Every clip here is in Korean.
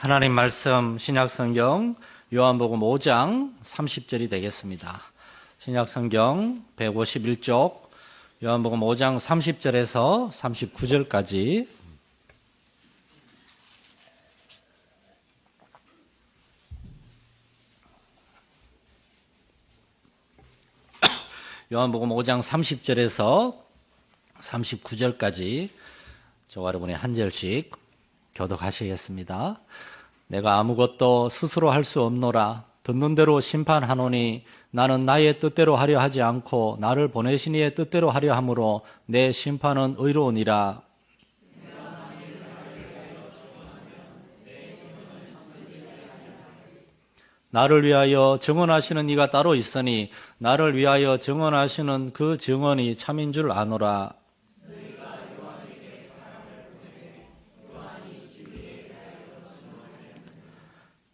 하나님 말씀 신약성경 요한복음 5장 30절이 되겠습니다. 신약성경 151쪽 요한복음 5장 30절에서 39절까지 요한복음 5장 30절에서 39절까지 저와 여러분이 한 절씩 교독하시겠습니다. 내가 아무것도 스스로 할 수 없노라. 듣는 대로 심판하노니 나는 나의 뜻대로 하려 하지 않고 나를 보내신 이의 뜻대로 하려 함으로 내 심판은 의로우니라. 나를 위하여 증언하시는 이가 따로 있으니 나를 위하여 증언하시는 그 증언이 참인 줄 아노라.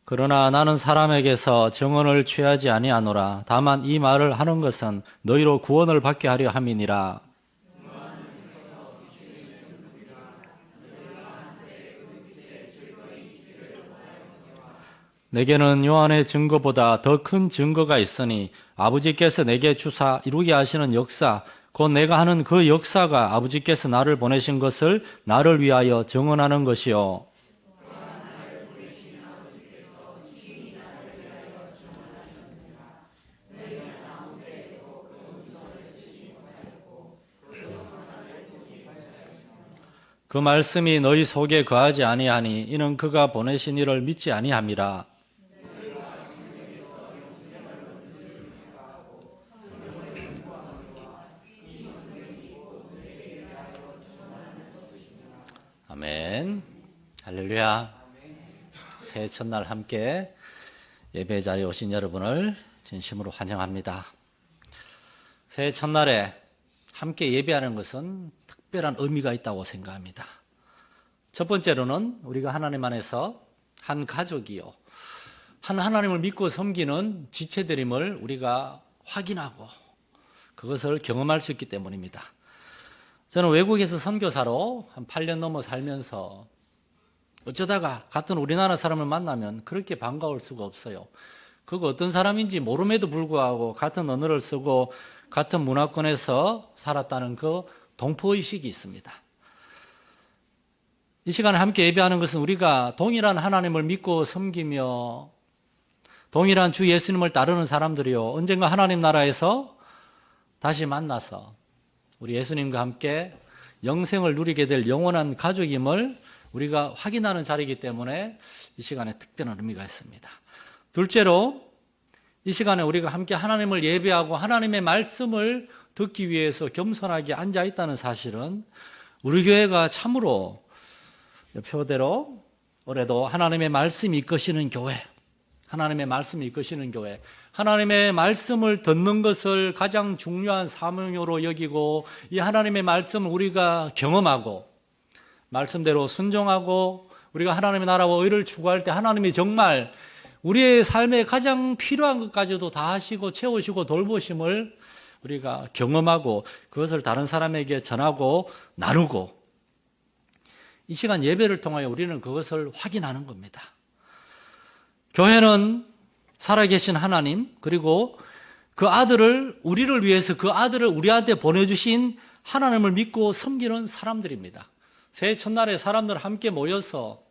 그러나 나는 사람에게서 증언을 취하지 아니하노라. 다만 이 말을 하는 것은 너희로 구원을 받게 하려 함이니라. 내게는 요한의 증거보다 더 큰 증거가 있으니 아버지께서 내게 주사 이루게 하시는 역사, 곧 내가 하는 그 역사가 아버지께서 나를 보내신 것을 나를 위하여 증언하는 것이요. 그 말씀이 너희 속에 거하지 아니하니 이는 그가 보내신 이를 믿지 아니함이라. 아멘. 할렐루야. 새해 첫날 함께 예배 자리에 오신 여러분을 진심으로 환영합니다. 새해 첫날에 함께 예배하는 것은 특별한 의미가 있다고 생각합니다. 첫 번째로는 우리가 하나님 안에서 한 가족이요, 한 하나님을 믿고 섬기는 지체들임을 우리가 확인하고 그것을 경험할 수 있기 때문입니다. 저는 외국에서 선교사로 한 8년 넘어 살면서 어쩌다가 같은 우리나라 사람을 만나면 그렇게 반가울 수가 없어요. 그거 어떤 사람인지 모름에도 불구하고 같은 언어를 쓰고 같은 문화권에서 살았다는 그 동포의식이 있습니다. 이 시간에 함께 예배하는 것은 우리가 동일한 하나님을 믿고 섬기며 동일한 주 예수님을 따르는 사람들이요, 언젠가 하나님 나라에서 다시 만나서 우리 예수님과 함께 영생을 누리게 될 영원한 가족임을 우리가 확인하는 자리이기 때문에 이 시간에 특별한 의미가 있습니다. 둘째로 이 시간에 우리가 함께 하나님을 예배하고 하나님의 말씀을 듣기 위해서 겸손하게 앉아 있다는 사실은 우리 교회가 참으로 표대로 올해도 하나님의 말씀이 이끄시는 교회, 하나님의 말씀이 이끄시는 교회, 하나님의 말씀을 듣는 것을 가장 중요한 사명으로 여기고 이 하나님의 말씀을 우리가 경험하고 말씀대로 순종하고 우리가 하나님의 나라와 의를 추구할 때 하나님이 정말 우리의 삶에 가장 필요한 것까지도 다 하시고 채우시고 돌보심을 우리가 경험하고 그것을 다른 사람에게 전하고 나누고 이 시간 예배를 통하여 우리는 그것을 확인하는 겁니다. 교회는 살아계신 하나님, 그리고 그 아들을 우리를 위해서 그 아들을 우리한테 보내주신 하나님을 믿고 섬기는 사람들입니다. 새해 첫날에 사람들 함께 모여서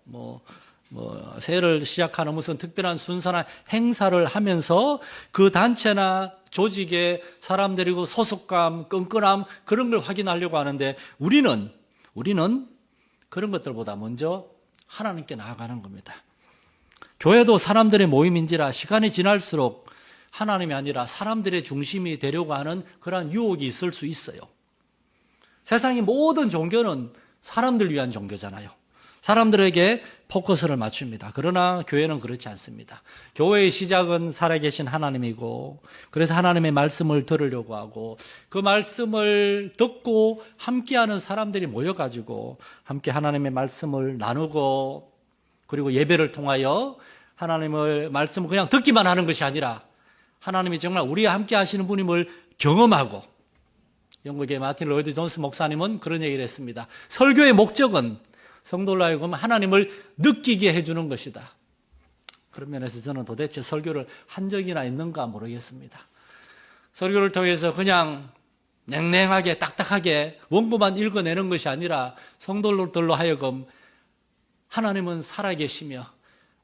새해를 시작하는 무슨 특별한 순서나 행사를 하면서 그 단체나 조직의 사람들이고 소속감, 끈끈함 그런 걸 확인하려고 하는데 우리는 그런 것들보다 먼저 하나님께 나아가는 겁니다. 교회도 사람들의 모임인지라 시간이 지날수록 하나님이 아니라 사람들의 중심이 되려고 하는 그러한 유혹이 있을 수 있어요. 세상의 모든 종교는 사람들 위한 종교잖아요. 사람들에게 포커스를 맞춥니다. 그러나 교회는 그렇지 않습니다. 교회의 시작은 살아계신 하나님이고 그래서 하나님의 말씀을 들으려고 하고 그 말씀을 듣고 함께하는 사람들이 모여가지고 함께 하나님의 말씀을 나누고 그리고 예배를 통하여 하나님의 말씀을 그냥 듣기만 하는 것이 아니라 하나님이 정말 우리와 함께 하시는 분임을 경험하고 영국의 마틴 로이드 존스 목사님은 그런 얘기를 했습니다. 설교의 목적은 성도로 하여금 하나님을 느끼게 해주는 것이다. 그런 면에서 저는 도대체 설교를 한 적이나 있는가 모르겠습니다. 설교를 통해서 그냥 냉랭하게 딱딱하게 원고만 읽어내는 것이 아니라 성도들로 하여금 하나님은 살아계시며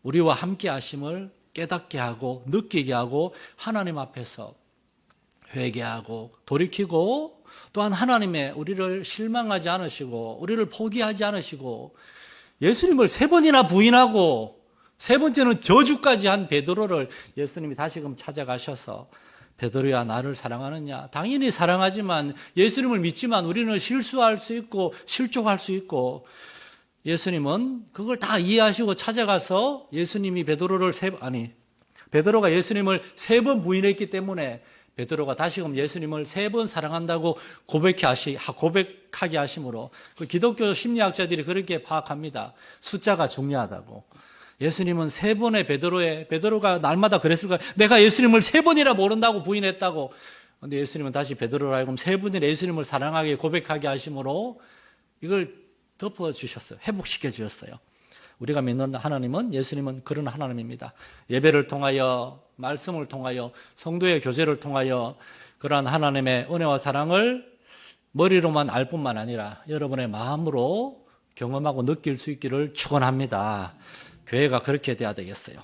우리와 함께 하심을 깨닫게 하고 느끼게 하고 하나님 앞에서 회개하고 돌이키고 또한 하나님의 우리를 실망하지 않으시고 우리를 포기하지 않으시고 예수님을 3번이나 부인하고 3번째는 저주까지 한 베드로를 예수님이 다시금 찾아가셔서 베드로야 나를 사랑하느냐? 당연히 사랑하지만 예수님을 믿지만 우리는 실수할 수 있고 실족할 수 있고 예수님은 그걸 다 이해하시고 찾아가서 예수님이 베드로가 예수님을 3번 부인했기 때문에 베드로가 다시금 예수님을 3번 사랑한다고 고백하게 하심으로 그 기독교 심리학자들이 그렇게 파악합니다. 숫자가 중요하다고. 예수님은 3번의 베드로가 날마다 그랬을까? 내가 예수님을 3번이나 모른다고 부인했다고. 그런데 예수님은 다시 베드로를 하여금 3번이나 예수님을 사랑하게 고백하게 하심으로 이걸 덮어주셨어요. 회복시켜 주셨어요. 우리가 믿는 하나님은 예수님은 그런 하나님입니다. 예배를 통하여 말씀을 통하여 성도의 교제를 통하여 그러한 하나님의 은혜와 사랑을 머리로만 알 뿐만 아니라 여러분의 마음으로 경험하고 느낄 수 있기를 축원합니다. 교회가 그렇게 돼야 되겠어요.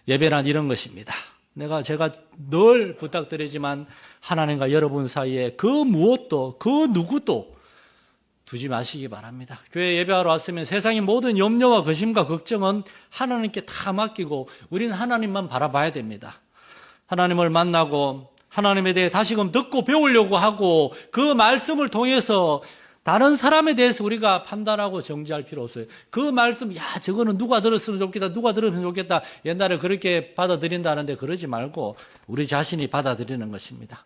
예배란 이런 것입니다. 제가 늘 부탁드리지만 하나님과 여러분 사이에 그 무엇도 그 누구도 두지 마시기 바랍니다. 교회 예배하러 왔으면 세상의 모든 염려와 근심과 걱정은 하나님께 다 맡기고 우리는 하나님만 바라봐야 됩니다. 하나님을 만나고 하나님에 대해 다시금 듣고 배우려고 하고 그 말씀을 통해서 다른 사람에 대해서 우리가 판단하고 정지할 필요 없어요. 그 말씀, 저거는 누가 들었으면 좋겠다, 누가 들었으면 좋겠다. 옛날에 그렇게 받아들인다는데 그러지 말고 우리 자신이 받아들이는 것입니다.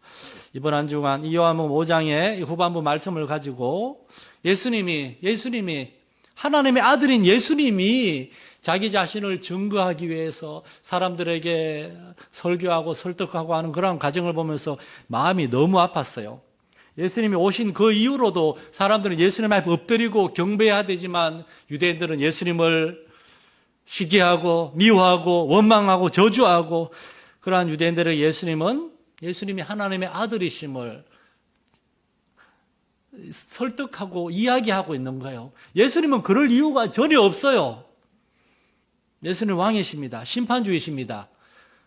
이번 한 주간 요한복음 5장의 후반부 말씀을 가지고 예수님이 하나님의 아들인 예수님이 자기 자신을 증거하기 위해서 사람들에게 설교하고 설득하고 하는 그런 과정을 보면서 마음이 너무 아팠어요. 예수님이 오신 그 이후로도 사람들은 예수님 앞에 엎드리고 경배해야 되지만 유대인들은 예수님을 시기하고 미워하고 원망하고 저주하고 그러한 유대인들의 예수님이 하나님의 아들이심을 설득하고 이야기하고 있는 거예요. 예수님은 그럴 이유가 전혀 없어요. 예수님 왕이십니다. 심판주이십니다.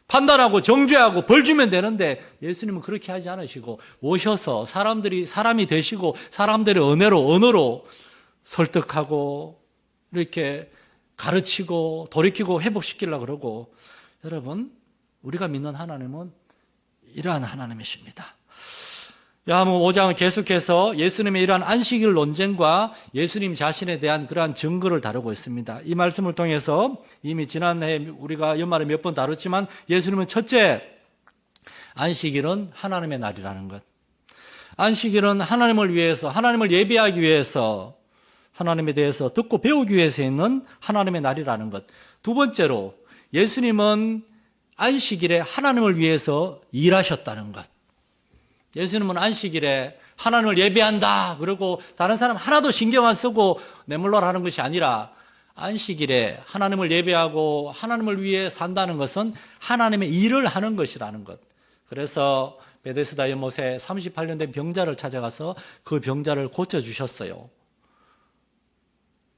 판단하고 정죄하고 벌 주면 되는데 예수님은 그렇게 하지 않으시고 오셔서 사람이 되시고 사람들의 언어로 설득하고 이렇게 가르치고 돌이키고 회복시키려고 그러고 여러분 우리가 믿는 하나님은 이러한 하나님이십니다. 요한복음 5장은 계속해서 예수님의 이러한 안식일 논쟁과 예수님 자신에 대한 그러한 증거를 다루고 있습니다. 이 말씀을 통해서 이미 지난해 우리가 연말에 몇 번 다뤘지만 예수님은 첫째, 안식일은 하나님의 날이라는 것. 안식일은 하나님을 위해서, 하나님을 예배하기 위해서, 하나님에 대해서 듣고 배우기 위해서 있는 하나님의 날이라는 것. 두 번째로, 예수님은 안식일에 하나님을 위해서 일하셨다는 것. 예수님은 안식일에 하나님을 예배한다 그러고 다른 사람 하나도 신경 안 쓰고 내몰라라 하는 것이 아니라 안식일에 하나님을 예배하고 하나님을 위해 산다는 것은 하나님의 일을 하는 것이라는 것. 그래서 베데스다 연못에 38년 된 병자를 찾아가서 그 병자를 고쳐주셨어요.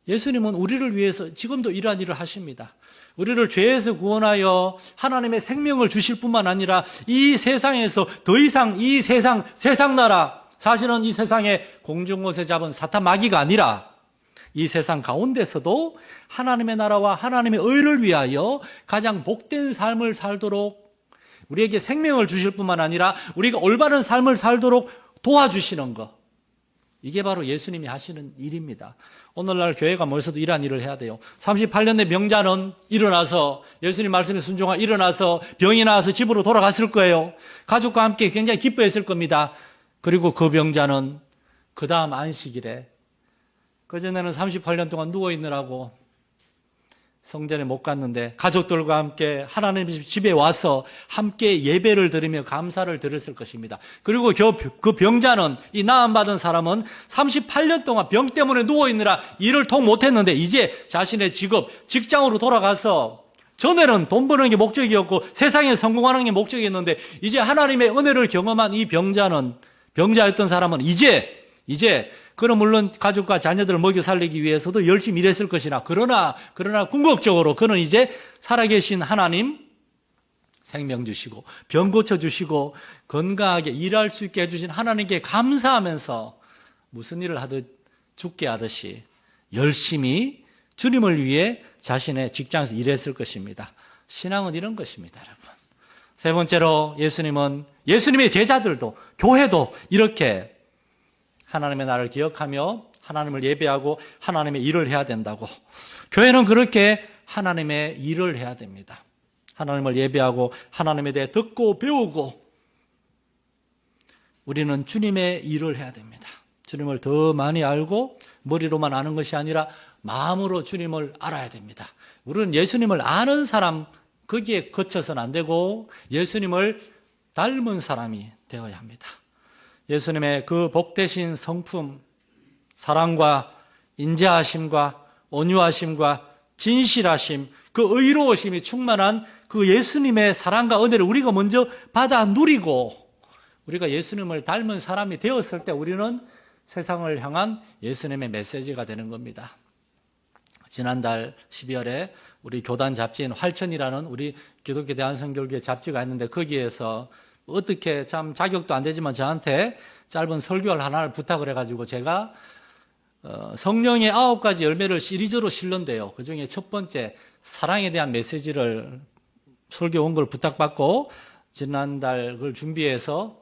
예수님은 우리를 위해서 지금도 이러한 일을 하십니다. 우리를 죄에서 구원하여 하나님의 생명을 주실 뿐만 아니라 이 세상에서 더 이상 이 세상 나라, 사실은 이 세상에 공중곳에 잡은 사탄 마귀가 아니라 이 세상 가운데서도 하나님의 나라와 하나님의 의를 위하여 가장 복된 삶을 살도록 우리에게 생명을 주실 뿐만 아니라 우리가 올바른 삶을 살도록 도와주시는 것. 이게 바로 예수님이 하시는 일입니다. 오늘날 교회가 모여서도 이러한 일을 해야 돼요. 38년 된 병자는 일어나서 예수님 말씀에 순종하여 일어나서 병이 나와서 집으로 돌아갔을 거예요. 가족과 함께 굉장히 기뻐했을 겁니다. 그리고 그 병자는 그 다음 안식일에 그전에는 38년 동안 누워있느라고 성전에 못 갔는데 가족들과 함께 하나님 집에 와서 함께 예배를 드리며 감사를 드렸을 것입니다. 그리고 그 병자는, 이 나음받은 사람은 38년 동안 병 때문에 누워있느라 일을 통 못했는데 이제 자신의 직장으로 돌아가서, 전에는 돈 버는 게 목적이었고 세상에 성공하는 게 목적이었는데 이제 하나님의 은혜를 경험한 이 병자였던 사람은 이제 그는 물론 가족과 자녀들을 먹여 살리기 위해서도 열심히 일했을 것이나 그러나 궁극적으로 그는 이제 살아계신 하나님, 생명 주시고 병 고쳐주시고 건강하게 일할 수 있게 해주신 하나님께 감사하면서 무슨 일을 하듯 죽게 하듯이 열심히 주님을 위해 자신의 직장에서 일했을 것입니다. 신앙은 이런 것입니다, 여러분. 세 번째로 예수님의 제자들도, 교회도 이렇게 하나님의 나를 기억하며 하나님을 예배하고 하나님의 일을 해야 된다고. 교회는 그렇게 하나님의 일을 해야 됩니다. 하나님을 예배하고 하나님에 대해 듣고 배우고 우리는 주님의 일을 해야 됩니다. 주님을 더 많이 알고 머리로만 아는 것이 아니라 마음으로 주님을 알아야 됩니다. 우리는 예수님을 아는 사람, 거기에 그쳐서는 안 되고 예수님을 닮은 사람이 되어야 합니다. 예수님의 그 복되신 성품, 사랑과 인자하심과 온유하심과 진실하심, 그 의로우심이 충만한 그 예수님의 사랑과 은혜를 우리가 먼저 받아 누리고 우리가 예수님을 닮은 사람이 되었을 때 우리는 세상을 향한 예수님의 메시지가 되는 겁니다. 지난달 12월에 우리 교단 잡지인 활천이라는 우리 기독교 대한성결교회 잡지가 있는데 거기에서 어떻게 참 자격도 안 되지만 저한테 짧은 설교를 하나를 부탁을 해가지고 제가 성령의 9가지 열매를 시리즈로 실는데요. 그중에 첫 번째 사랑에 대한 메시지를 설교 온 걸 부탁받고 지난달 그걸 준비해서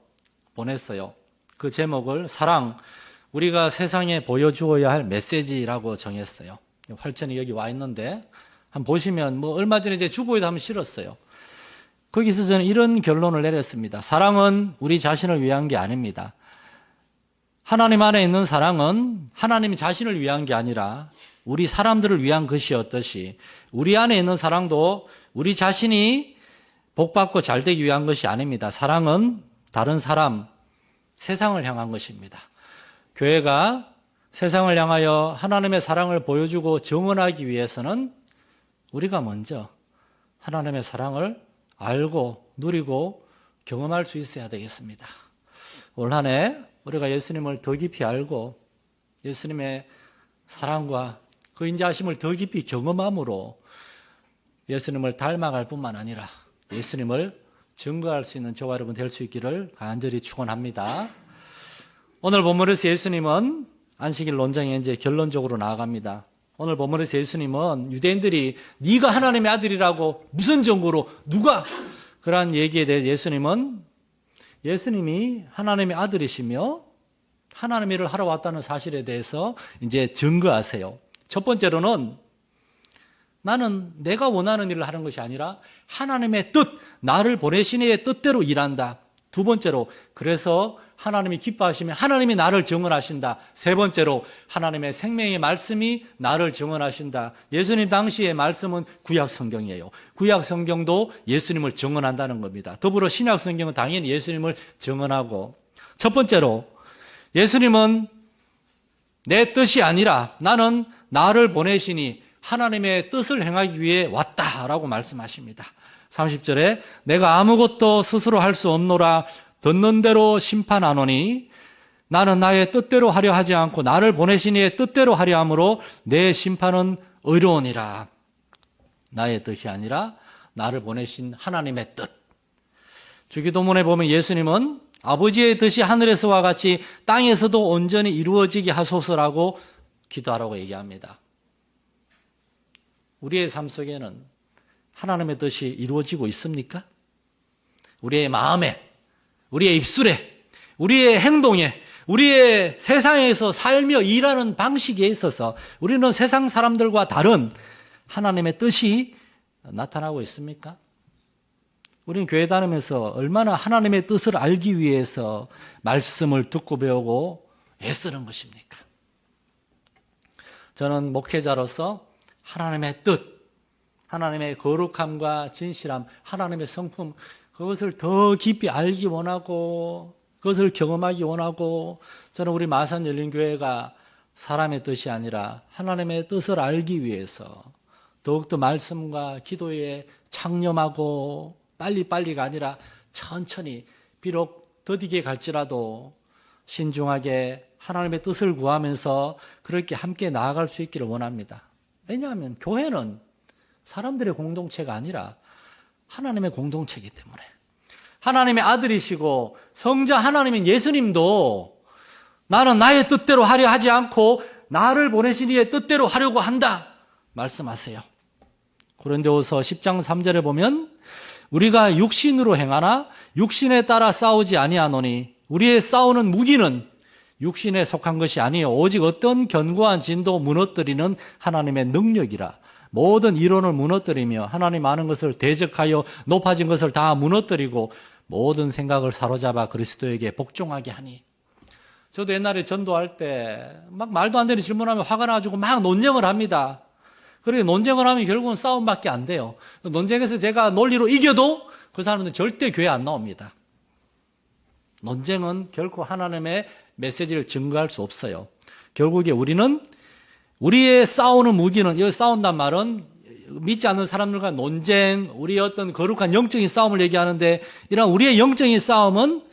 보냈어요. 그 제목을 사랑, 우리가 세상에 보여주어야 할 메시지라고 정했어요. 활천이 여기 와 있는데 한번 보시면 얼마 전에 제 주보에도 한번 실었어요. 거기서 저는 이런 결론을 내렸습니다. 사랑은 우리 자신을 위한 게 아닙니다. 하나님 안에 있는 사랑은 하나님이 자신을 위한 게 아니라 우리 사람들을 위한 것이었듯이 우리 안에 있는 사랑도 우리 자신이 복받고 잘되기 위한 것이 아닙니다. 사랑은 다른 사람, 세상을 향한 것입니다. 교회가 세상을 향하여 하나님의 사랑을 보여주고 증언하기 위해서는 우리가 먼저 하나님의 사랑을 알고 누리고 경험할 수 있어야 되겠습니다. 올 한 해 우리가 예수님을 더 깊이 알고 예수님의 사랑과 그 인자하심을 더 깊이 경험함으로 예수님을 닮아갈 뿐만 아니라 예수님을 증거할 수 있는 저와 여러분 될 수 있기를 간절히 축원합니다. 오늘 본문에서 예수님은 안식일 논쟁에 이제 결론적으로 나아갑니다. 오늘 본문에서 예수님은 유대인들이 네가 하나님의 아들이라고 무슨 증거로 누가 그러한 얘기에 대해 예수님이 하나님의 아들이시며 하나님의 일을 하러 왔다는 사실에 대해서 이제 증거하세요. 첫 번째로는 나는 내가 원하는 일을 하는 것이 아니라 하나님의 뜻, 나를 보내신 이의 뜻대로 일한다. 두 번째로 그래서 하나님이 기뻐하시면 하나님이 나를 증언하신다. 세 번째로 하나님의 생명의 말씀이 나를 증언하신다. 예수님 당시의 말씀은 구약 성경이에요. 구약 성경도 예수님을 증언한다는 겁니다. 더불어 신약 성경은 당연히 예수님을 증언하고, 첫 번째로 예수님은 내 뜻이 아니라 나는 나를 보내시니 하나님의 뜻을 행하기 위해 왔다라고 말씀하십니다. 30절에 내가 아무것도 스스로 할 수 없노라 듣는 대로 심판하노니 나는 나의 뜻대로 하려 하지 않고 나를 보내신 이의 뜻대로 하려 함으로 내 심판은 의로우니라. 나의 뜻이 아니라 나를 보내신 하나님의 뜻. 주기도문에 보면 예수님은 아버지의 뜻이 하늘에서와 같이 땅에서도 온전히 이루어지게 하소서라고 기도하라고 얘기합니다. 우리의 삶 속에는 하나님의 뜻이 이루어지고 있습니까? 우리의 마음에, 우리의 입술에, 우리의 행동에, 우리의 세상에서 살며 일하는 방식에 있어서 우리는 세상 사람들과 다른 하나님의 뜻이 나타나고 있습니까? 우리는 교회 다니면서 얼마나 하나님의 뜻을 알기 위해서 말씀을 듣고 배우고 애쓰는 것입니까? 저는 목회자로서 하나님의 뜻, 하나님의 거룩함과 진실함, 하나님의 성품, 그것을 더 깊이 알기 원하고 그것을 경험하기 원하고, 저는 우리 마산열린교회가 사람의 뜻이 아니라 하나님의 뜻을 알기 위해서 더욱더 말씀과 기도에 창념하고 빨리빨리가 아니라 천천히, 비록 더디게 갈지라도 신중하게 하나님의 뜻을 구하면서 그렇게 함께 나아갈 수 있기를 원합니다. 왜냐하면 교회는 사람들의 공동체가 아니라 하나님의 공동체이기 때문에, 하나님의 아들이시고 성자 하나님인 예수님도 나는 나의 뜻대로 하려 하지 않고 나를 보내신 이의 뜻대로 하려고 한다 말씀하세요. 고린도후서 10장 3절에 보면 우리가 육신으로 행하나 육신에 따라 싸우지 아니하노니 우리의 싸우는 무기는 육신에 속한 것이 아니요 오직 어떤 견고한 진도 무너뜨리는 하나님의 능력이라. 모든 이론을 무너뜨리며 하나님 아는 것을 대적하여 높아진 것을 다 무너뜨리고 모든 생각을 사로잡아 그리스도에게 복종하게 하니. 저도 옛날에 전도할 때 막 말도 안 되는 질문하면 화가 나가지고 막 논쟁을 합니다. 그리고 논쟁을 하면 결국은 싸움밖에 안 돼요. 논쟁에서 제가 논리로 이겨도 그 사람은 절대 교회 안 나옵니다. 논쟁은 결코 하나님의 메시지를 증거할 수 없어요. 결국에 우리는 우리의 싸우는 무기는, 여기 싸운단 말은 믿지 않는 사람들과 논쟁, 우리의 어떤 거룩한 영적인 싸움을 얘기하는데, 이런 우리의 영적인 싸움은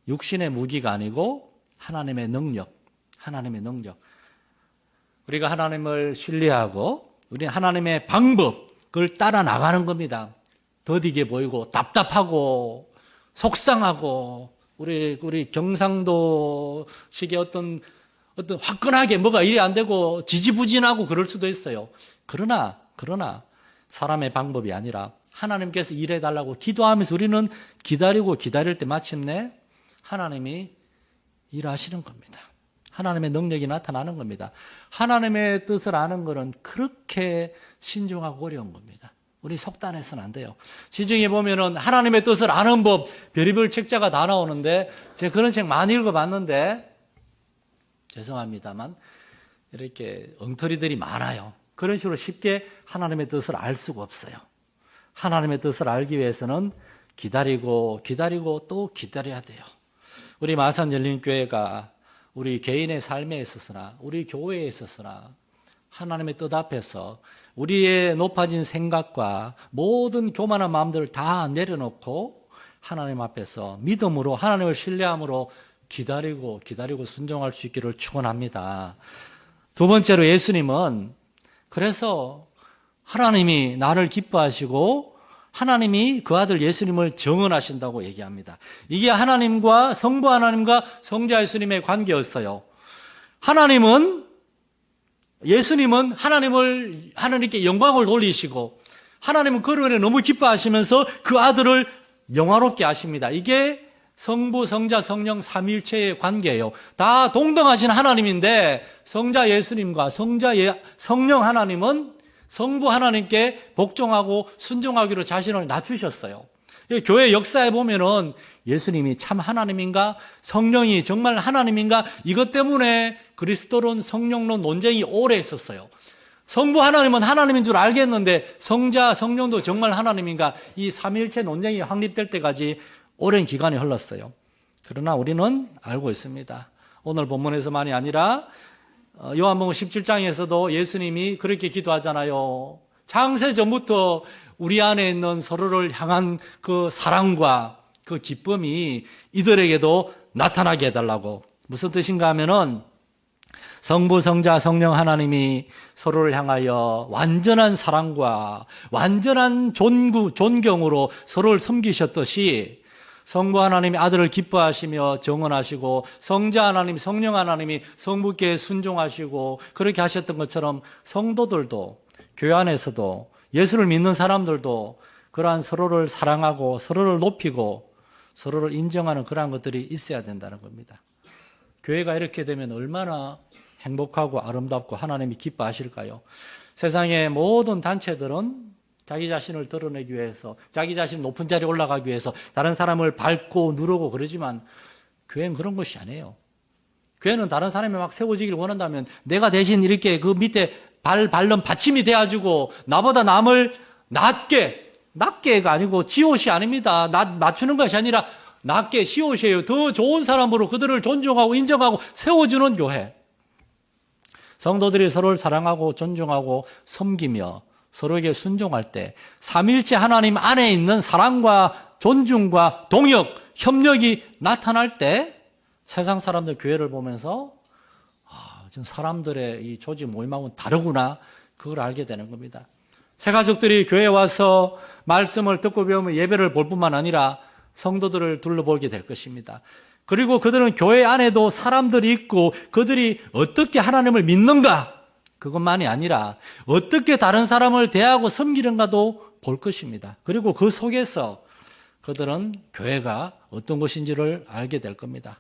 육신의 무기가 아니고 하나님의 능력, 하나님의 능력. 우리가 하나님을 신뢰하고 우리는 하나님의 방법, 그걸 따라 나가는 겁니다. 더디게 보이고 답답하고 속상하고 우리 경상도식의 어떤 화끈하게 뭐가 일이 안 되고 지지부진하고 그럴 수도 있어요. 그러나 사람의 방법이 아니라 하나님께서 일해달라고 기도하면서 우리는 기다리고 기다릴 때 마침내 하나님이 일하시는 겁니다. 하나님의 능력이 나타나는 겁니다. 하나님의 뜻을 아는 것은 그렇게 신중하고 어려운 겁니다. 우리 속단해서는 안 돼요. 시중에 보면은 하나님의 뜻을 아는 법, 별의별 책자가 다 나오는데, 제가 그런 책 많이 읽어봤는데, 죄송합니다만, 이렇게 엉터리들이 많아요. 그런 식으로 쉽게 하나님의 뜻을 알 수가 없어요. 하나님의 뜻을 알기 위해서는 기다리고 또 기다려야 돼요. 우리 마산열린교회가 우리 개인의 삶에 있어서나 우리 교회에 있어서나 하나님의 뜻 앞에서 우리의 높아진 생각과 모든 교만한 마음들을 다 내려놓고 하나님 앞에서 믿음으로 하나님을 신뢰함으로 기다리고 순종할 수 있기를 축원합니다. 두 번째로 예수님은 그래서 하나님이 나를 기뻐하시고 하나님이 그 아들 예수님을 정언하신다고 얘기합니다. 이게 하나님과 성부 하나님과 성자 예수님의 관계였어요. 예수님은 하나님께 영광을 돌리시고 하나님은 그로 인해 너무 기뻐하시면서 그 아들을 영화롭게 하십니다. 이게 성부, 성자, 성령 삼위일체의 관계예요. 다 동등하신 하나님인데 성자 예수님과 성령 하나님은 성부 하나님께 복종하고 순종하기로 자신을 낮추셨어요. 교회 역사에 보면은 예수님이 참 하나님인가, 성령이 정말 하나님인가, 이것 때문에 그리스도론 성령론 논쟁이 오래 있었어요. 성부 하나님은 하나님인 줄 알겠는데 성자, 성령도 정말 하나님인가, 이 삼위일체 논쟁이 확립될 때까지 오랜 기간이 흘렀어요. 그러나 우리는 알고 있습니다. 오늘 본문에서만이 아니라 요한복음 17장에서도 예수님이 그렇게 기도하잖아요. 창세 전부터 우리 안에 있는 서로를 향한 그 사랑과 그 기쁨이 이들에게도 나타나게 해달라고. 무슨 뜻인가 하면은 성부, 성자, 성령 하나님이 서로를 향하여 완전한 사랑과 완전한 존경으로 서로를 섬기셨듯이 성부 하나님이 아들을 기뻐하시며 정언하시고 성자 하나님, 성령 하나님이 성부께 순종하시고 그렇게 하셨던 것처럼 성도들도 교회 안에서도 예수를 믿는 사람들도 그러한 서로를 사랑하고 서로를 높이고 서로를 인정하는 그러한 것들이 있어야 된다는 겁니다. 교회가 이렇게 되면 얼마나 행복하고 아름답고 하나님이 기뻐하실까요? 세상의 모든 단체들은 자기 자신을 드러내기 위해서, 자기 자신 높은 자리에 올라가기 위해서 다른 사람을 밟고 누르고 그러지만 교회는 그런 것이 아니에요. 교회는 다른 사람이 막 세워지기를 원한다면 내가 대신 이렇게 그 밑에 밟는 받침이 돼가지고 나보다 남을 낮게가 아니고 지옷이 아닙니다. 낮추는 것이 아니라 낮게 시옷이에요. 더 좋은 사람으로 그들을 존중하고 인정하고 세워주는 교회. 성도들이 서로를 사랑하고 존중하고 섬기며 서로에게 순종할 때 삼일체 하나님 안에 있는 사랑과 존중과 동역, 협력이 나타날 때 세상 사람들 교회를 보면서 좀 사람들의 이 조직 모임하고는 다르구나, 그걸 알게 되는 겁니다. 새 가족들이 교회에 와서 말씀을 듣고 배우면 예배를 볼 뿐만 아니라 성도들을 둘러보게 될 것입니다. 그리고 그들은 교회 안에도 사람들이 있고 그들이 어떻게 하나님을 믿는가, 그것만이 아니라 어떻게 다른 사람을 대하고 섬기는가도 볼 것입니다. 그리고 그 속에서 그들은 교회가 어떤 것인지를 알게 될 겁니다.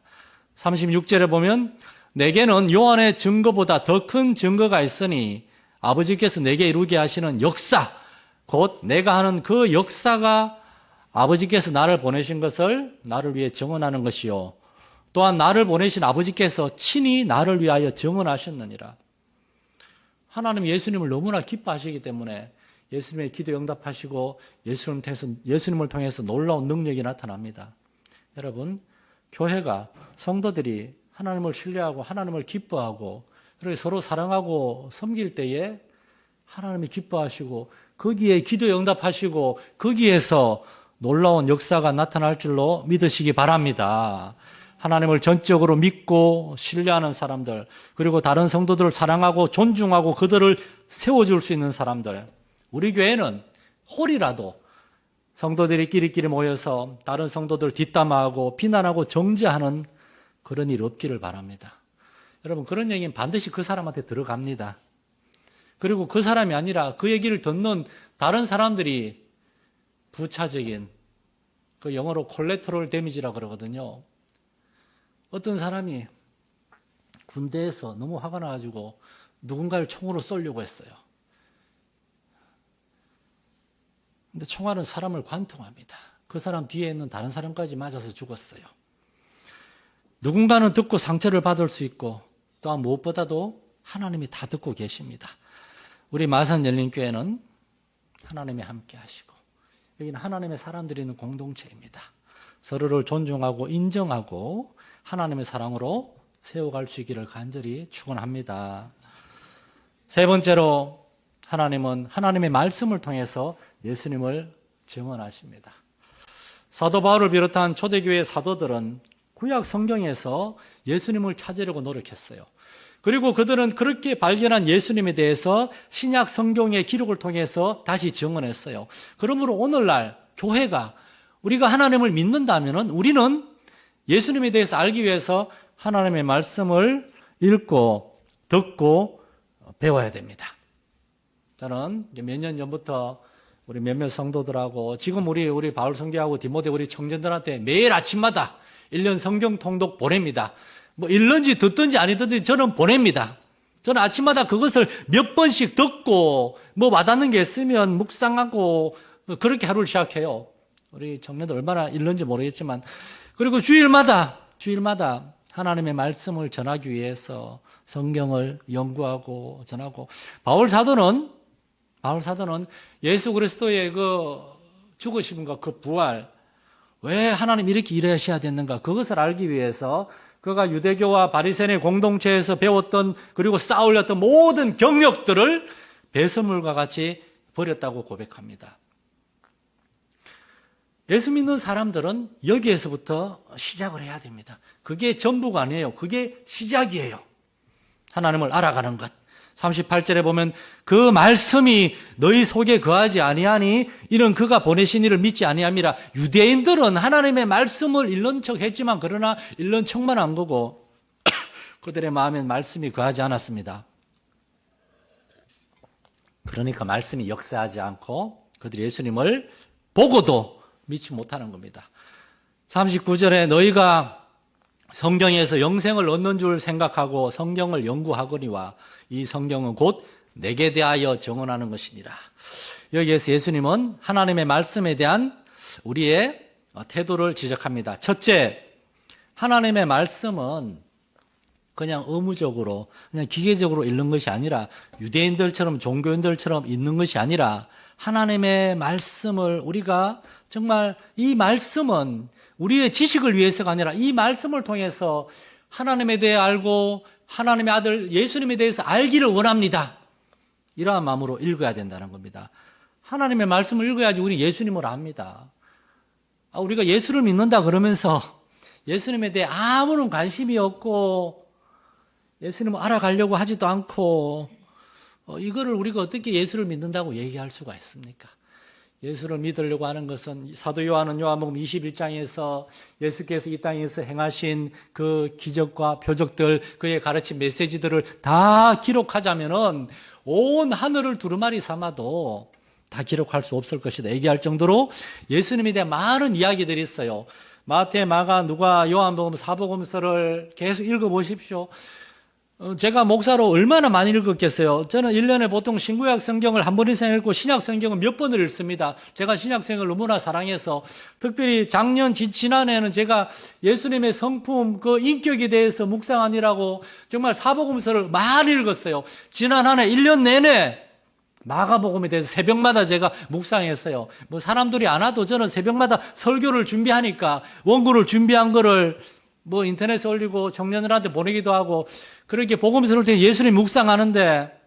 36절에 보면 내게는 요한의 증거보다 더 큰 증거가 있으니 아버지께서 내게 이루게 하시는 역사, 곧 내가 하는 그 역사가 아버지께서 나를 보내신 것을 나를 위해 증언하는 것이요, 또한 나를 보내신 아버지께서 친히 나를 위하여 증언하셨느니라. 하나님 예수님을 너무나 기뻐하시기 때문에 예수님의 기도 응답하시고 예수님을 통해서 놀라운 능력이 나타납니다. 여러분, 교회가, 성도들이 하나님을 신뢰하고 하나님을 기뻐하고 그리고 서로 사랑하고 섬길 때에 하나님이 기뻐하시고 거기에 기도에 응답하시고 거기에서 놀라운 역사가 나타날 줄로 믿으시기 바랍니다. 하나님을 전적으로 믿고 신뢰하는 사람들, 그리고 다른 성도들을 사랑하고 존중하고 그들을 세워줄 수 있는 사람들. 우리 교회는 홀이라도 성도들이 끼리끼리 모여서 다른 성도들 뒷담화하고 비난하고 정죄하는 그런 일 없기를 바랍니다. 여러분, 그런 얘기는 반드시 그 사람한테 들어갑니다. 그리고 그 사람이 아니라 그 얘기를 듣는 다른 사람들이 부차적인, 그 영어로 콜레터럴 데미지라고 그러거든요. 어떤 사람이 군대에서 너무 화가 나가지고 누군가를 총으로 쏘려고 했어요. 근데 총알은 사람을 관통합니다. 그 사람 뒤에 있는 다른 사람까지 맞아서 죽었어요. 누군가는 듣고 상처를 받을 수 있고 또한 무엇보다도 하나님이 다 듣고 계십니다. 우리 마산 열린교회는 하나님이 함께 하시고 여기는 하나님의 사람들이 있는 공동체입니다. 서로를 존중하고 인정하고 하나님의 사랑으로 세워갈 수 있기를 간절히 축원합니다. 세 번째로, 하나님은 하나님의 말씀을 통해서 예수님을 증언하십니다. 사도 바울을 비롯한 초대교회 사도들은 구약 성경에서 예수님을 찾으려고 노력했어요. 그리고 그들은 그렇게 발견한 예수님에 대해서 신약 성경의 기록을 통해서 다시 증언했어요. 그러므로 오늘날 교회가, 우리가 하나님을 믿는다면 우리는 예수님에 대해서 알기 위해서 하나님의 말씀을 읽고 듣고 배워야 됩니다. 저는 몇 년 전부터 우리 몇몇 성도들하고 지금 우리 바울 성교하고 디모데 우리 청년들한테 매일 아침마다 1년 성경 통독 보냅니다. 뭐 읽는지 듣든지 안 듣든지 저는 보냅니다. 저는 아침마다 그것을 몇 번씩 듣고 뭐 와닿는 게 있으면 묵상하고 그렇게 하루를 시작해요. 우리 청년들 얼마나 읽는지 모르겠지만, 그리고 주일마다 하나님의 말씀을 전하기 위해서 성경을 연구하고 전하고, 바울 사도는 예수 그리스도의 그 죽으심과 그 부활, 왜 하나님 이렇게 일하셔야 됐는가, 그것을 알기 위해서 그가 유대교와 바리새인의 공동체에서 배웠던 그리고 쌓아올렸던 모든 경력들을 배설물과 같이 버렸다고 고백합니다. 예수 믿는 사람들은 여기에서부터 시작을 해야 됩니다. 그게 전부가 아니에요. 그게 시작이에요. 하나님을 알아가는 것. 38절에 보면 그 말씀이 너희 속에 거하지 아니하니 이는 그가 보내신 이를 믿지 아니함이라. 유대인들은 하나님의 말씀을 읽는 척 했지만 그러나 읽는 척만 한 거고 그들의 마음엔 말씀이 거하지 않았습니다. 그러니까 말씀이 역사하지 않고 그들이 예수님을 보고도 믿지 못하는 겁니다. 39절에 너희가 성경에서 영생을 얻는 줄 생각하고 성경을 연구하거니와 이 성경은 곧 내게 대하여 증언하는 것이니라. 여기에서 예수님은 하나님의 말씀에 대한 우리의 태도를 지적합니다. 첫째, 하나님의 말씀은 그냥 의무적으로, 그냥 기계적으로 읽는 것이 아니라 유대인들처럼 종교인들처럼 읽는 것이 아니라 하나님의 말씀을 우리가 정말 이 말씀은 우리의 지식을 위해서가 아니라 이 말씀을 통해서 하나님에 대해 알고 하나님의 아들 예수님에 대해서 알기를 원합니다. 이러한 마음으로 읽어야 된다는 겁니다. 하나님의 말씀을 읽어야지 우리 예수님을 압니다. 우리가 예수를 믿는다 그러면서 예수님에 대해 아무런 관심이 없고 예수님을 알아가려고 하지도 않고 이거를 우리가 어떻게 예수를 믿는다고 얘기할 수가 있습니까? 예수를 믿으려고 하는 것은 사도 요한은 요한복음 21장에서 예수께서 이 땅에서 행하신 그 기적과 표적들, 그의 가르친 메시지들을 다 기록하자면은 온 하늘을 두루마리 삼아도 다 기록할 수 없을 것이다 얘기할 정도로 예수님에 대한 많은 이야기들이 있어요. 마태, 마가, 누가, 요한복음, 사복음서를 계속 읽어보십시오. 제가 목사로 얼마나 많이 읽었겠어요. 저는 1년에 보통 신구약 성경을 한 번 이상 읽고 신약 성경은 몇 번을 읽습니다. 제가 신약 성경을 너무나 사랑해서 특별히 작년, 지난해에는 제가 예수님의 성품, 그 인격에 대해서 묵상하느라고 정말 사복음서를 많이 읽었어요. 지난 한 해 1년 내내 마가복음에 대해서 새벽마다 제가 묵상했어요. 뭐 사람들이 안 와도 저는 새벽마다 설교를 준비하니까 원고를 준비한 거를 뭐 인터넷에 올리고 청년들한테 보내기도 하고 그렇게 복음서를 통해 예수님 묵상하는데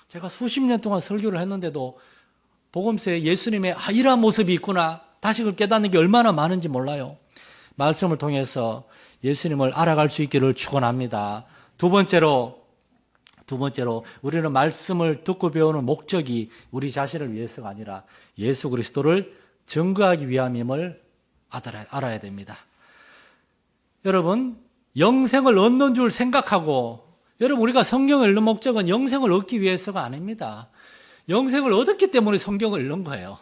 제가 수십 년 동안 설교를 했는데도 복음서에 예수님의 이러한 모습이 있구나 다시 그걸 깨닫는 게 얼마나 많은지 몰라요. 말씀을 통해서 예수님을 알아갈 수 있기를 축원합니다. 두 번째로 우리는 말씀을 듣고 배우는 목적이 우리 자신을 위해서가 아니라 예수 그리스도를 증거하기 위함임을 알아야 됩니다. 여러분, 영생을 얻는 줄 생각하고 여러분 우리가 성경을 읽는 목적은 영생을 얻기 위해서가 아닙니다. 영생을 얻었기 때문에 성경을 읽는 거예요.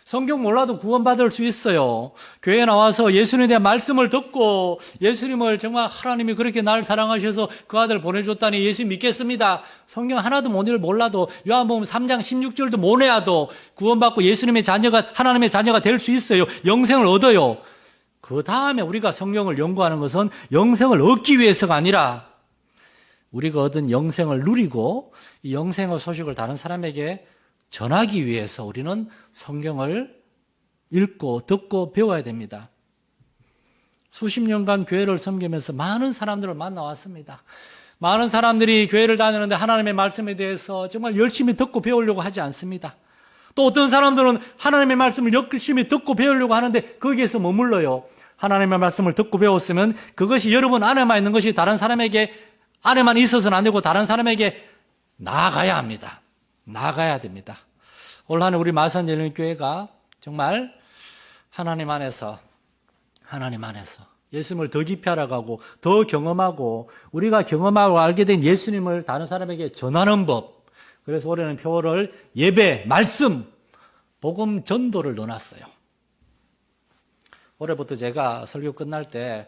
성경 몰라도 구원받을 수 있어요. 교회에 나와서 예수님에 대한 말씀을 듣고 예수님을 정말 하나님이 그렇게 날 사랑하셔서 그 아들 보내줬다니 예수 믿겠습니다. 성경 하나도 못 읽을 몰라도 요한복음 3장 16절도 못 외워도 구원받고 예수님의 자녀가 하나님의 자녀가 될 수 있어요. 영생을 얻어요. 그 다음에 우리가 성경을 연구하는 것은 영생을 얻기 위해서가 아니라 우리가 얻은 영생을 누리고 이 영생의 소식을 다른 사람에게 전하기 위해서 우리는 성경을 읽고 듣고 배워야 됩니다. 수십 년간 교회를 섬기면서 많은 사람들을 만나왔습니다. 많은 사람들이 교회를 다니는데 하나님의 말씀에 대해서 정말 열심히 듣고 배우려고 하지 않습니다. 또 어떤 사람들은 하나님의 말씀을 열심히 듣고 배우려고 하는데 거기에서 머물러요. 하나님의 말씀을 듣고 배웠으면 그것이 여러분 안에만 있는 것이 다른 사람에게 안에만 있어서는 안 되고 다른 사람에게 나아가야 합니다. 나아가야 됩니다. 올 한 해 우리 마산제일교회가 정말 하나님 안에서 예수님을 더 깊이 알아가고 더 경험하고 우리가 경험하고 알게 된 예수님을 다른 사람에게 전하는 법. 그래서 올해는 표어를 예배, 말씀, 복음 전도를 넣어놨어요. 올해부터 제가 설교 끝날 때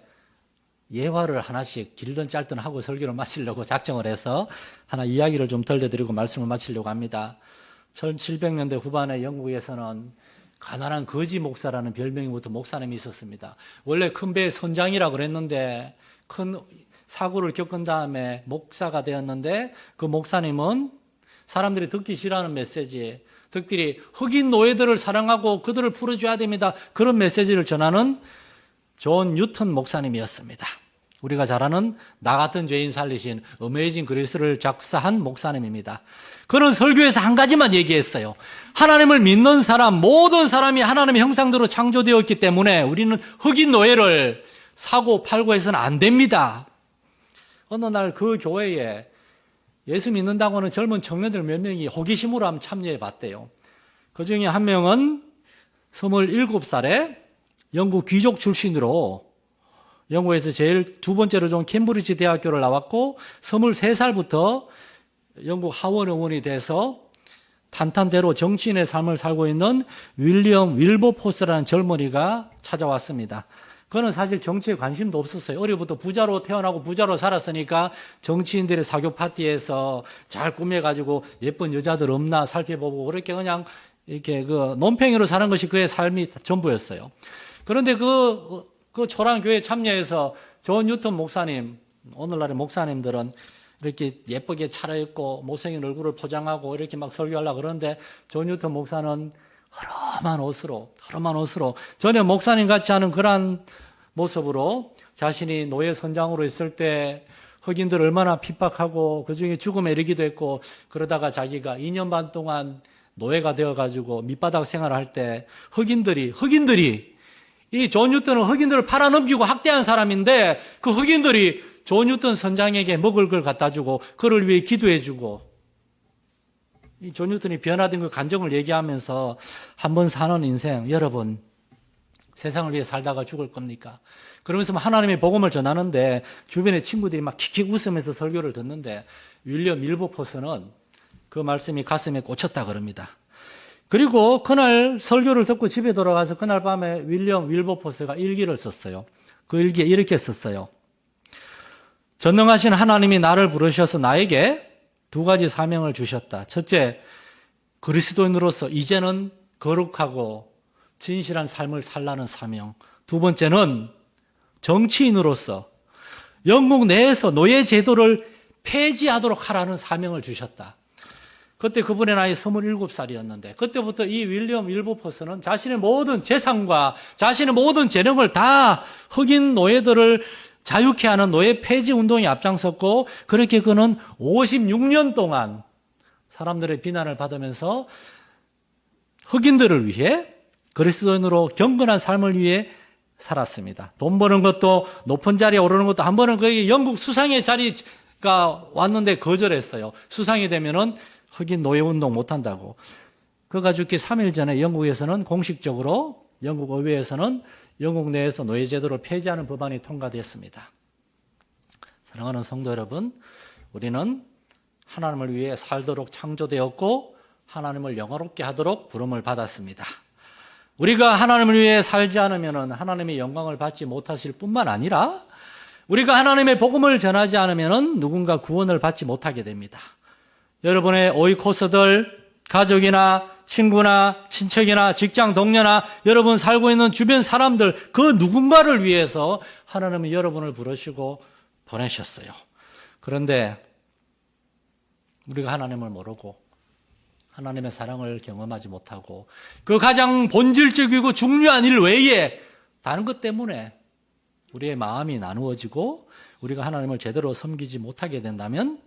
예화를 하나씩 길든 짧든 하고 설교를 마치려고 작정을 해서 하나 이야기를 좀 들려드리고 말씀을 마치려고 합니다. 1700년대 후반에 영국에서는 가난한 거지 목사라는 별명이부터 목사님이 있었습니다. 원래 큰 배의 선장이라고 그랬는데 큰 사고를 겪은 다음에 목사가 되었는데 그 목사님은 사람들이 듣기 싫어하는 메시지, 특별히 흑인 노예들을 사랑하고 그들을 풀어줘야 됩니다. 그런 메시지를 전하는 존 뉴턴 목사님이었습니다. 우리가 잘 아는 나 같은 죄인 살리신 어메이징 그레이스를 작사한 목사님입니다. 그런 설교에서 한 가지만 얘기했어요. 하나님을 믿는 사람, 모든 사람이 하나님의 형상대로 창조되었기 때문에 우리는 흑인 노예를 사고 팔고 해서는 안 됩니다. 어느 날 그 교회에 예수 믿는다고 하는 젊은 청년들 몇 명이 호기심으로 한번 참여해 봤대요. 그 중에 한 명은 27살에 영국 귀족 출신으로 영국에서 제일 두 번째로 좋은 캠브리지 대학교를 나왔고 23살부터 영국 하원 의원이 돼서 탄탄대로 정치인의 삶을 살고 있는 윌리엄 윌버포스라는 젊은이가 찾아왔습니다. 그는 사실 정치에 관심도 없었어요. 어려부터 부자로 태어나고 부자로 살았으니까 정치인들의 사교 파티에서 잘 꾸며가지고 예쁜 여자들 없나 살펴보고 그렇게 그냥 이렇게 그 논팽이로 사는 것이 그의 삶이 전부였어요. 그런데 그 초란 교회에 참여해서 존 뉴턴 목사님, 오늘날의 목사님들은 이렇게 예쁘게 차려입고 못생긴 얼굴을 포장하고 이렇게 막 설교하려고 그러는데 존 뉴턴 목사는 허름한 옷으로 전혀 목사님 같지 않은 그런 모습으로 자신이 노예 선장으로 있을 때 흑인들을 얼마나 핍박하고 그중에 죽음에 이르기도 했고 그러다가 자기가 2년 반 동안 노예가 되어가지고 밑바닥 생활을 할 때 흑인들이 이 존 뉴턴은 흑인들을 팔아넘기고 학대한 사람인데 그 흑인들이 존 뉴턴 선장에게 먹을 걸 갖다 주고 그를 위해 기도해 주고 이 존 뉴턴이 변화된 그 감정을 얘기하면서 한번 사는 인생 여러분 세상을 위해 살다가 죽을 겁니까? 그러면서 하나님의 복음을 전하는데 주변의 친구들이 막 킥킥 웃으면서 설교를 듣는데 윌리엄 밀버포스는 그 말씀이 가슴에 꽂혔다 그럽니다. 그리고 그날 설교를 듣고 집에 돌아가서 그날 밤에 윌리엄 밀버포스가 일기를 썼어요. 그 일기에 이렇게 썼어요. 전능하신 하나님이 나를 부르셔서 나에게 두 가지 사명을 주셨다. 첫째, 그리스도인으로서 이제는 거룩하고 진실한 삶을 살라는 사명. 두 번째는 정치인으로서 영국 내에서 노예 제도를 폐지하도록 하라는 사명을 주셨다. 그때 그분의 나이 27살이었는데 그때부터 이 윌리엄 밀버포스는 자신의 모든 재산과 자신의 모든 재능을 다 흑인 노예들을 자유케 하는 노예 폐지 운동에 앞장섰고 그렇게 그는 56년 동안 사람들의 비난을 받으면서 흑인들을 위해 그리스도인으로 경건한 삶을 위해 살았습니다. 돈 버는 것도 높은 자리에 오르는 것도 한 번은 거기 영국 수상의 자리가 왔는데 거절했어요. 수상이 되면은 흑인 노예 운동 못 한다고. 그가 죽기 3일 전에 영국에서는 공식적으로 영국 의회에서는 영국 내에서 노예 제도를 폐지하는 법안이 통과됐습니다. 사랑하는 성도 여러분, 우리는 하나님을 위해 살도록 창조되었고 하나님을 영화롭게 하도록 부름을 받았습니다. 우리가 하나님을 위해 살지 않으면 하나님의 영광을 받지 못하실 뿐만 아니라 우리가 하나님의 복음을 전하지 않으면 누군가 구원을 받지 못하게 됩니다. 여러분의 오이코스들, 가족이나 친구나 친척이나 직장 동료나 여러분 살고 있는 주변 사람들 그 누군가를 위해서 하나님은 여러분을 부르시고 보내셨어요. 그런데 우리가 하나님을 모르고 하나님의 사랑을 경험하지 못하고 그 가장 본질적이고 중요한 일 외에 다른 것 때문에 우리의 마음이 나누어지고 우리가 하나님을 제대로 섬기지 못하게 된다면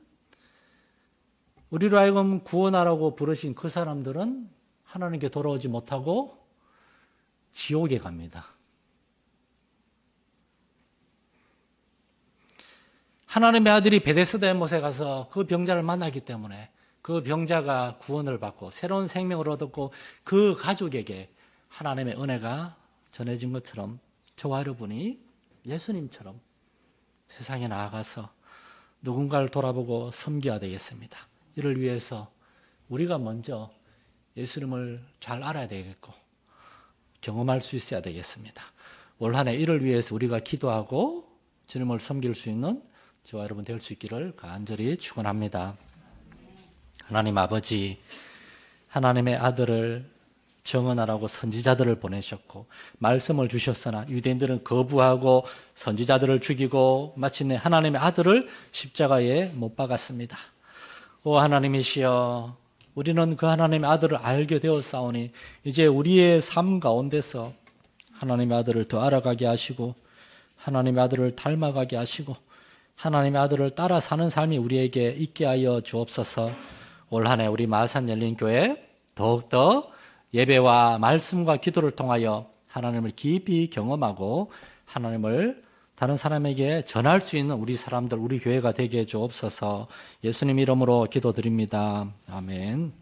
우리로 하여금 구원하라고 부르신 그 사람들은 하나님께 돌아오지 못하고 지옥에 갑니다. 하나님의 아들이 베데스다 못에 가서 그 병자를 만나기 때문에 그 병자가 구원을 받고 새로운 생명을 얻었고 그 가족에게 하나님의 은혜가 전해진 것처럼 저와 여러분이 예수님처럼 세상에 나아가서 누군가를 돌아보고 섬겨야 되겠습니다. 이를 위해서 우리가 먼저 예수님을 잘 알아야 되겠고 경험할 수 있어야 되겠습니다. 올 한 해 이를 위해서 우리가 기도하고 주님을 섬길 수 있는 저와 여러분 될 수 있기를 간절히 축원합니다. 하나님 아버지, 하나님의 아들을 정언하라고 선지자들을 보내셨고 말씀을 주셨으나 유대인들은 거부하고 선지자들을 죽이고 마침내 하나님의 아들을 십자가에 못 박았습니다. 오 하나님이시여, 우리는 그 하나님의 아들을 알게 되었사오니 이제 우리의 삶 가운데서 하나님의 아들을 더 알아가게 하시고 하나님의 아들을 닮아가게 하시고 하나님의 아들을 따라 사는 삶이 우리에게 있게 하여 주옵소서. 올 한 해 우리 마산 열린교회 더욱더 예배와 말씀과 기도를 통하여 하나님을 깊이 경험하고 하나님을 다른 사람에게 전할 수 있는 우리 사람들, 우리 교회가 되게 해 주옵소서. 예수님 이름으로 기도드립니다. 아멘.